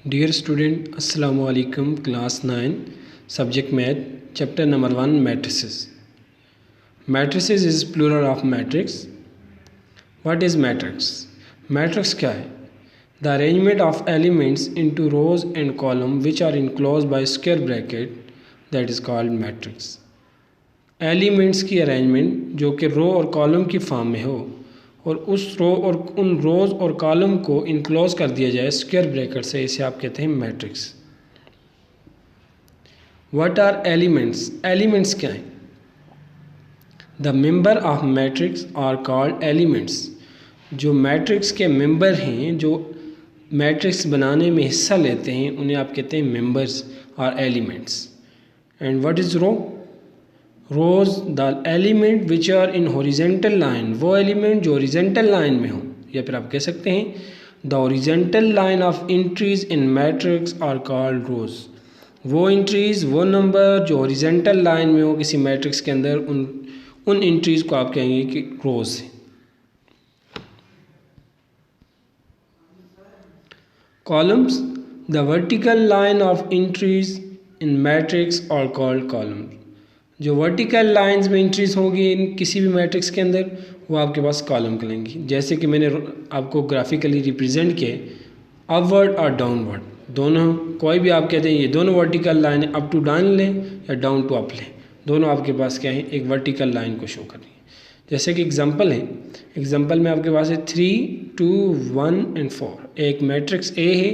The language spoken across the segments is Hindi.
Dear student, Assalamu alaikum, class 9, subject math, chapter number 1, matrices. Matrices is plural of matrix. What is matrix? Matrix क्या है? The arrangement of elements into rows and columns which are enclosed by square bracket, that is called matrix. Elements की अरेंजमेंट जो कि रो और कॉलम की फॉर्म में हो और उस रो और उन रोज़ और कॉलम को इनक्लोज कर दिया जाए स्क्वायर ब्रैकेट से, इसे आप कहते हैं matrix. What are elements? Elements क्या हैं? The member of matrix are called elements. जो मैट्रिक्स के मेंबर हैं, जो मैट्रिक्स बनाने में हिस्सा लेते हैं, उन्हें आप कहते हैं मेंबर्स और elements. And what is row? Rows the element which are in horizontal line, वो एलिमेंट जो हॉरिजेंटल लाइन में हो, या फिर आप कह सकते हैं the horizontal line of entries in matrix are called rows. वो एंट्रीज, वो नंबर जो हॉरिजेंटल लाइन में हो किसी मैट्रिक्स के अंदर, उन एंट्रीज को आप कहेंगे कि रोज है। Columns, the vertical line of entries in matrix are called columns. जो वर्टिकल लाइंस में एंट्रीज होगी इन किसी भी मैट्रिक्स के अंदर, वो आपके पास कॉलम कहलाएंगी। जैसे कि मैंने आपको ग्राफिकली रिप्रेजेंट किए, अपवर्ड और डाउनवर्ड दोनों, कोई भी आप कहते हैं ये दोनों vertical line up to down लें या डाउन टू अप लें, दोनों आपके पास क्या है, एक वर्टिकल लाइन को शो कर रही है। जैसे कि एग्जांपल है, एग्जांपल में आपके पास है 3, 2, 1 and 4। एक मैट्रिक्स ए है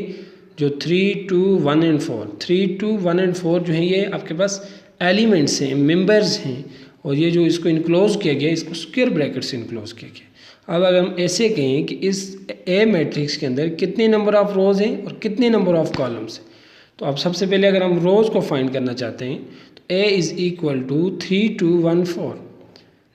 जो 3, 2, 1 and 4, 3, 2, 1 and 4 जो है ये आपके पास एलिमेंट्स हैं, मेंबर्स हैं, और ये जो इसको इनक्लोज किया गया, इसको स्क्वायर ब्रैकेट से इनक्लोज किया गया। अब अगर हम ऐसे कहें कि इस ए मैट्रिक्स के अंदर कितने नंबर ऑफ रोज हैं और कितने नंबर ऑफ कॉलम्स हैं, तो अब सबसे पहले अगर हम रोज को फाइंड करना चाहते हैं तो A is equal to 3, 2, 1, 4।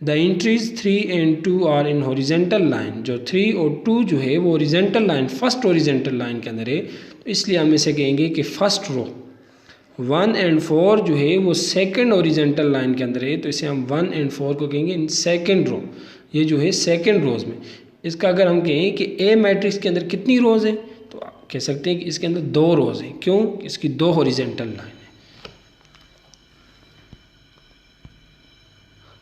The entries 3 and 2 are in horizontal line. जो 3 और 2 जो है वो horizontal line, first horizontal line के अंदर है, तो इसलिए हम इसे कहेंगे कि फर्स्ट रो। 1 and 4 जो है वो सेकंड ओरिजेंटल लाइन के अंदर है, तो इसे हम 1 and 4 को कहेंगे इन सेकंड रो। ये जो है सेकंड रोज में। इसका अगर हम कहें कि ए मैट्रिक्स के अंदर कितनी रोज हैं, तो आप कह सकते हैं कि इसके अंदर 2 रोज हैं। क्यों? इसकी 2 हॉरिजेंटल लाइन है।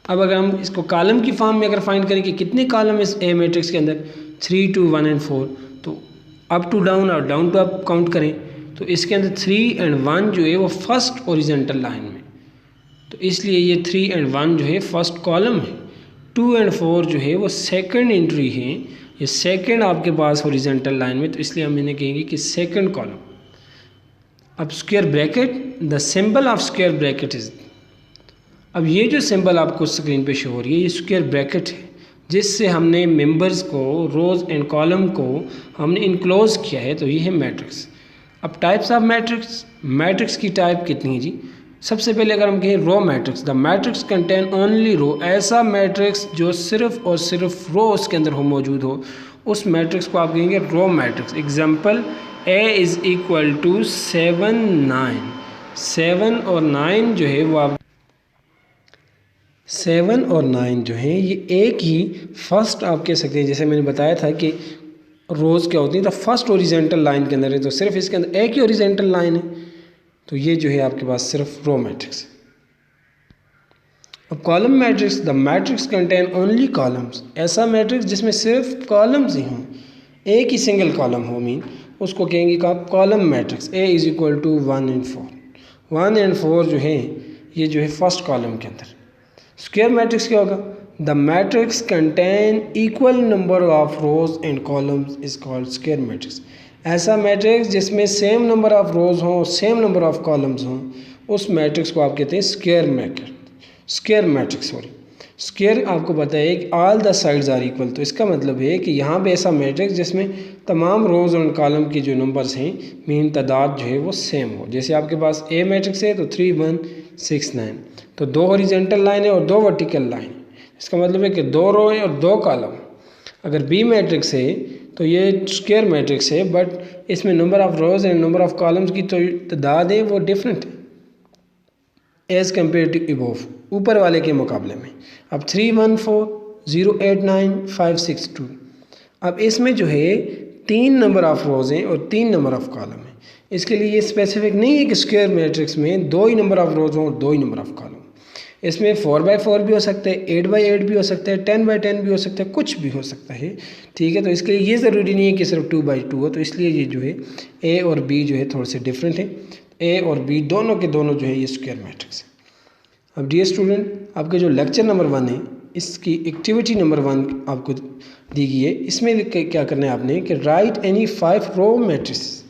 अब अगर हम इसको कॉलम की फॉर्म में अगर फाइंड करें कि कितने कॉलम इस ए मैट्रिक्स के अंदर, 3, 2, 1 and 4, तो अप टू डाउन और डाउन टू अप काउंट करें तो इसके अंदर 3 and 1 जो है वो फर्स्ट ओरिजेंटल लाइन में, तो इसलिए ये 3 and 1 जो है फर्स्ट कॉलम है। 2 and 4 जो है वो सेकंड एंट्री है, ये सेकंड आपके पास ओरिजेंटल लाइन में, तो इसलिए हम इन्हें कहेंगे कि सेकंड कॉलम। अब square bracket, the symbol of square bracket is, अब ये जो सिंबल आपको स्क्रीन पे शो हो रही है, ये स्क्वायर ब्रैकेट है जिससे हमने मेंबर्स को, रोज एंड कॉलम को हमने इनक्लोज किया है, तो ये है मैट्रिक्स। अब टाइप्स ऑफ मैट्रिक्स, मैट्रिक्स की टाइप कितनी है जी? सबसे पहले अगर हम कहें row matrix, the matrix contain only row. ऐसा मैट्रिक्स जो सिर्फ और सिर्फ रो उसके अंदर हो, मौजूद हो, उस मैट्रिक्स को आप कहेंगे row matrix. Example, A is equal to 7, 9। 7 और 9 जो है वो आप 7 और 9 जो है ये एक ही फर्स्ट आप कह सकते हैं। जैसे मैंने बताया था कि रोज क्या होती है, तो फर्स्ट ओरिजेंटल लाइन के अंदर है, तो सिर्फ इसके अंदर एक ही ओरिजेंटल लाइन है, तो ये जो है आपके पास सिर्फ रो मैट्रिक्स है। अब column matrix, the matrix contain only columns. ऐसा मैट्रिक्स जिसमें सिर्फ कॉलम्स ही हों, एक ही सिंगल कॉलम हो, मीन उसको कहेंगे कि आप column matrix. A is equal to 1 and 4। 1 and 4 जो है ये जो है फर्स्ट कॉलम के अंदर। स्क्वायर मैट्रिक्स क्या होगा? The matrix contain equal number of rose and columns is called square matrix. ऐसा मैट्रिक्स जिसमें सेम नंबर ऑफ रोज हों, सेम नंबर ऑफ कॉलम्स हों, उस मैट्रिक्स को आप कहते हैं square matrix. Square matrix, sorry, square आपको पता है कि all the sides are equal, तो इसका मतलब है कि यहाँ पे ऐसा मैट्रिक्स जिसमें तमाम रोज और कॉलम की जो नंबर्स हैं, मीन तादाद जो है वो सेम हो। जैसे आपके पास ए मैट्रिक्स है तो 3, 1, 6, 9, तो 2 हॉरिजेंटल लाइन है और 2 वर्टिकल लाइन है, इसका मतलब है कि 2 रो है और 2 कॉलम। अगर बी मैट्रिक्स है तो ये स्क्वायर मैट्रिक्स है, बट इसमें number of rose and number of columns की तो तादाद है वो डिफरेंट है एज़ कम्पेयर टू अबव, ऊपर वाले के मुकाबले में। अब 3, 1, 4, 0, 8, 9, 5, 6, 2। अब इसमें जो है 3 नंबर ऑफ रोज हैं और 3 नंबर ऑफ कॉलम है, इसके लिए ये स्पेसिफिक नहीं है कि स्क्वायर मैट्रिक्स में 2 ही नंबर ऑफ रोज हों और 2 ही नंबर ऑफ कॉलम। इसमें 4x4 भी हो सकता है, 8x8 भी हो सकता है, 10x10 भी हो सकता है, कुछ भी हो सकता है। ठीक है, तो इसके लिए ये ज़रूरी नहीं है कि सिर्फ 2x2 हो। तो इसलिए ये जो है ए और बी जो है थोड़े से डिफरेंट है। ए और बी दोनों के दोनों जो है ये स्क्वायर मैट्रिक्स है। अब डियर स्टूडेंट, आपके जो लेक्चर नंबर 1 है इसकी एक्टिविटी नंबर 1 आपको दी गई है। इसमें क्या करना है आपने कि राइट एनी 5 रो मैट्रिसेस,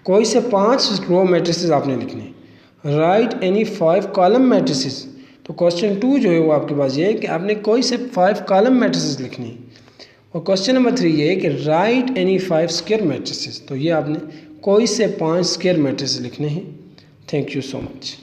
कोई से 5 रो मैट्रिसेस आपने लिखने हैं। राइट एनी 5 कॉलम मैट्रिसेस, तो क्वेश्चन 2 जो है वो आपके पास ये है कि आपने कोई से 5 कॉलम मैट्रिसेस लिखने हैं। और क्वेश्चन नंबर 3 ये है कि राइट एनी 5 स्क्वायर मैट्रिसेस, तो ये आपने कोई से 5 स्क्वायर मैट्रिसेस लिखने हैं। Thank you so much.